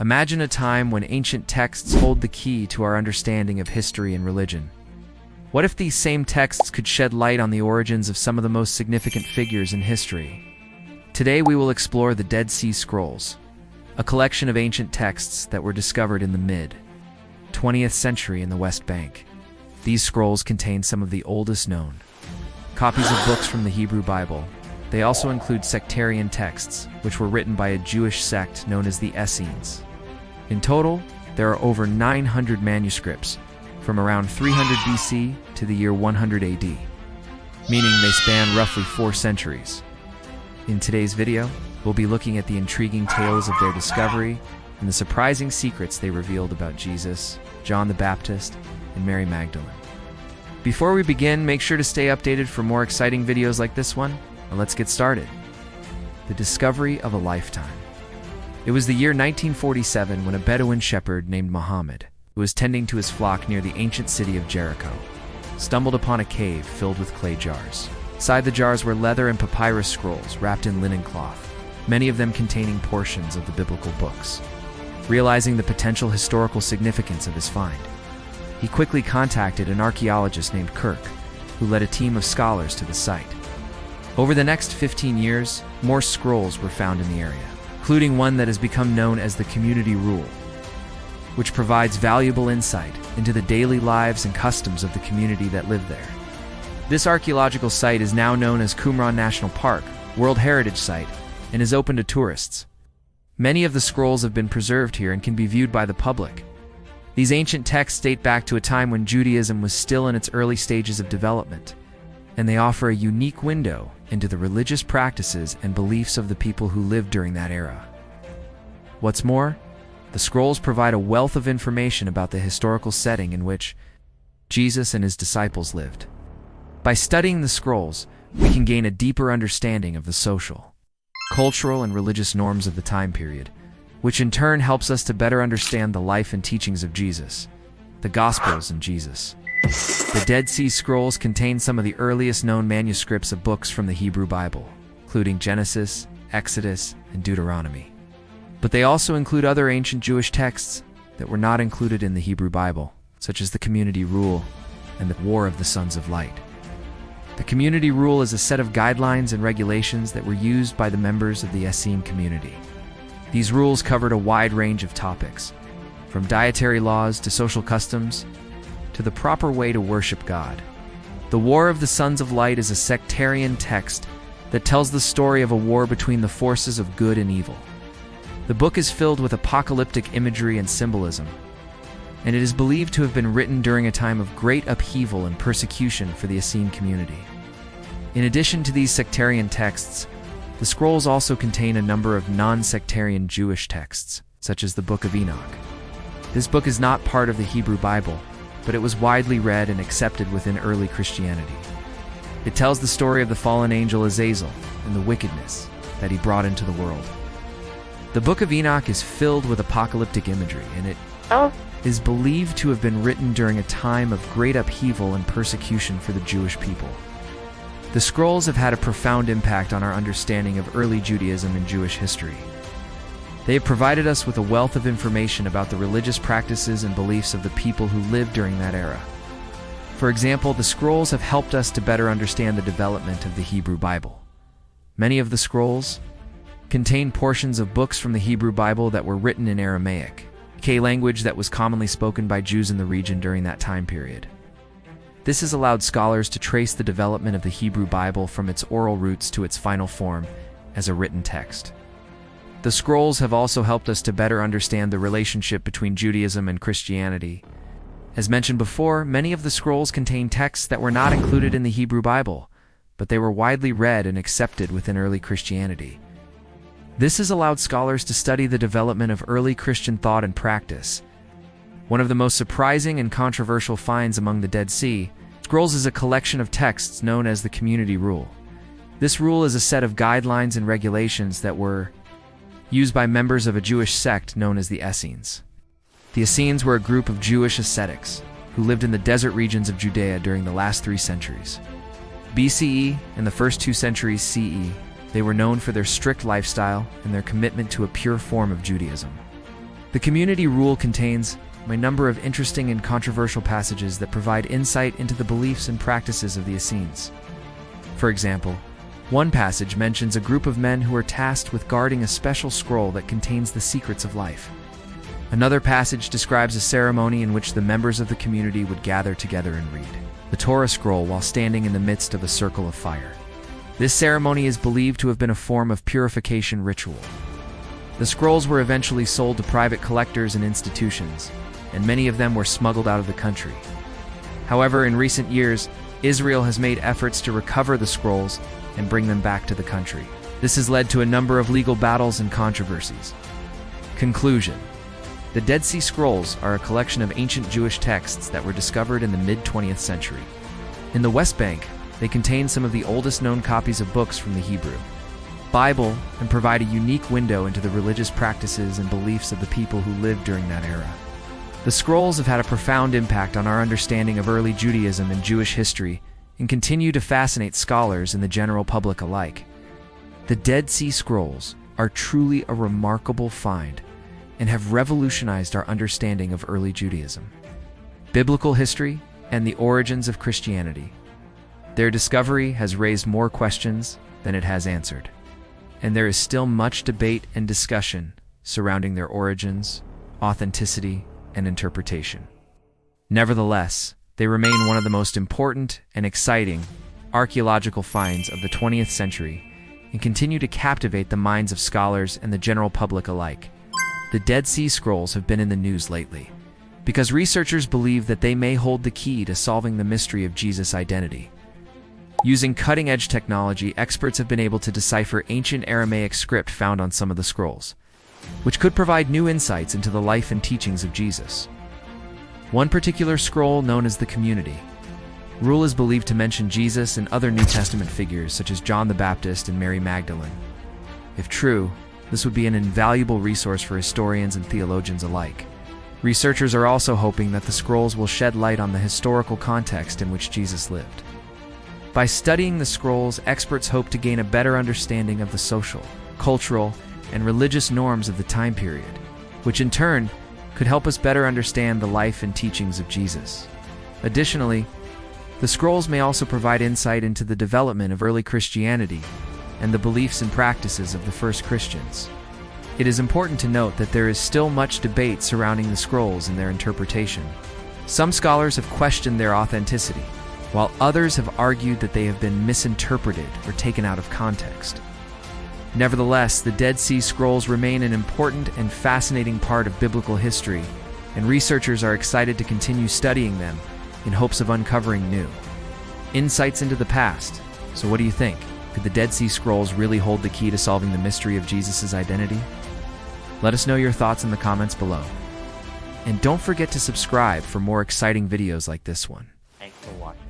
Imagine a time when ancient texts hold the key to our understanding of history and religion. What if these same texts could shed light on the origins of some of the most significant figures in history? Today we will explore the Dead Sea Scrolls, a collection of ancient texts that were discovered in the mid-20th century in the West Bank. These scrolls contain some of the oldest known copies of books from the Hebrew Bible. They also include sectarian texts, which were written by a Jewish sect known as the Essenes. In total, there are over 900 manuscripts, from around 300 BC to the year 100 AD, meaning they span roughly 4 centuries. In today's video, we'll be looking at the intriguing tales of their discovery and the surprising secrets they revealed about Jesus, John the Baptist, and Mary Magdalene. Before we begin, make sure to stay updated for more exciting videos like this one, and let's get started. The discovery of a lifetime. It was the year 1947 when a Bedouin shepherd named Muhammad, who was tending to his flock near the ancient city of Jericho, stumbled upon a cave filled with clay jars. Inside the jars were leather and papyrus scrolls wrapped in linen cloth, many of them containing portions of the biblical books. Realizing the potential historical significance of his find, he quickly contacted an archaeologist named Kirk, who led a team of scholars to the site. Over the next 15 years, more scrolls were found in the area, including one that has become known as the Community Rule, which provides valuable insight into the daily lives and customs of the community that lived there. This archaeological site is now known as Qumran National Park, World Heritage Site, and is open to tourists. Many of the scrolls have been preserved here and can be viewed by the public. These ancient texts date back to a time when Judaism was still in its early stages of development, and they offer a unique window into the religious practices and beliefs of the people who lived during that era. What's more, the scrolls provide a wealth of information about the historical setting in which Jesus and his disciples lived. By studying the scrolls, we can gain a deeper understanding of the social, cultural, and religious norms of the time period, which in turn helps us to better understand the life and teachings of Jesus, the Gospels, and Jesus. The Dead Sea Scrolls contain some of the earliest known manuscripts of books from the Hebrew Bible, including Genesis, Exodus, and Deuteronomy. But they also include other ancient Jewish texts that were not included in the Hebrew Bible, such as the Community Rule and the War of the Sons of Light. The Community Rule is a set of guidelines and regulations that were used by the members of the Essene community. These rules covered a wide range of topics, from dietary laws to social customs, to the proper way to worship God. The War of the Sons of Light is a sectarian text that tells the story of a war between the forces of good and evil. The book is filled with apocalyptic imagery and symbolism, and it is believed to have been written during a time of great upheaval and persecution for the Essene community. In addition to these sectarian texts, the scrolls also contain a number of non-sectarian Jewish texts, such as the Book of Enoch. This book is not part of the Hebrew Bible, but it was widely read and accepted within early Christianity. It tells the story of the fallen angel Azazel and the wickedness that he brought into the world. The Book of Enoch is filled with apocalyptic imagery, and it is believed to have been written during a time of great upheaval and persecution for the Jewish people. The scrolls have had a profound impact on our understanding of early Judaism and Jewish history. They have provided us with a wealth of information about the religious practices and beliefs of the people who lived during that era. For example, the scrolls have helped us to better understand the development of the Hebrew Bible. Many of the scrolls contain portions of books from the Hebrew Bible that were written in Aramaic, a language that was commonly spoken by Jews in the region during that time period. This has allowed scholars to trace the development of the Hebrew Bible from its oral roots to its final form as a written text. The scrolls have also helped us to better understand the relationship between Judaism and Christianity. As mentioned before, many of the scrolls contain texts that were not included in the Hebrew Bible, but they were widely read and accepted within early Christianity. This has allowed scholars to study the development of early Christian thought and practice. One of the most surprising and controversial finds among the Dead Sea Scrolls is a collection of texts known as the Community Rule. This rule is a set of guidelines and regulations that were used by members of a Jewish sect known as the Essenes. The Essenes were a group of Jewish ascetics who lived in the desert regions of Judea during the last 3 centuries. BCE and the first 2 centuries CE, they were known for their strict lifestyle and their commitment to a pure form of Judaism. The community rule contains a number of interesting and controversial passages that provide insight into the beliefs and practices of the Essenes. For example, one passage mentions a group of men who are tasked with guarding a special scroll that contains the secrets of life. Another passage describes a ceremony in which the members of the community would gather together and read the Torah scroll while standing in the midst of a circle of fire. This ceremony is believed to have been a form of purification ritual. The scrolls were eventually sold to private collectors and institutions, and many of them were smuggled out of the country. However, in recent years, Israel has made efforts to recover the scrolls and bring them back to the country. This has led to a number of legal battles and controversies. Conclusion: the Dead Sea Scrolls are a collection of ancient Jewish texts that were discovered in the mid-20th century. In the West Bank, they contain some of the oldest known copies of books from the Hebrew Bible and provide a unique window into the religious practices and beliefs of the people who lived during that era. The scrolls have had a profound impact on our understanding of early Judaism and Jewish history and continue to fascinate scholars and the general public alike. The Dead Sea Scrolls are truly a remarkable find and have revolutionized our understanding of early Judaism, biblical history, and the origins of Christianity. Their discovery has raised more questions than it has answered, and there is still much debate and discussion surrounding their origins, authenticity, and interpretation. Nevertheless, they remain one of the most important and exciting archaeological finds of the 20th century and continue to captivate the minds of scholars and the general public alike. The Dead Sea Scrolls have been in the news lately because researchers believe that they may hold the key to solving the mystery of Jesus' identity. Using cutting-edge technology, experts have been able to decipher ancient Aramaic script found on some of the scrolls, which could provide new insights into the life and teachings of Jesus. One particular scroll, known as the Community Rule, is believed to mention Jesus and other New Testament figures such as John the Baptist and Mary Magdalene. If true, this would be an invaluable resource for historians and theologians alike. Researchers are also hoping that the scrolls will shed light on the historical context in which Jesus lived. By studying the scrolls, experts hope to gain a better understanding of the social, cultural, and religious norms of the time period, which in turn could help us better understand the life and teachings of Jesus. Additionally, the scrolls may also provide insight into the development of early Christianity and the beliefs and practices of the first Christians. It is important to note that there is still much debate surrounding the scrolls and their interpretation. Some scholars have questioned their authenticity, while others have argued that they have been misinterpreted or taken out of context. Nevertheless, the Dead Sea Scrolls remain an important and fascinating part of biblical history, and researchers are excited to continue studying them in hopes of uncovering new insights into the past. So what do you think? Could the Dead Sea Scrolls really hold the key to solving the mystery of Jesus' identity? Let us know your thoughts in the comments below. And don't forget to subscribe for more exciting videos like this one. Thanks for watching.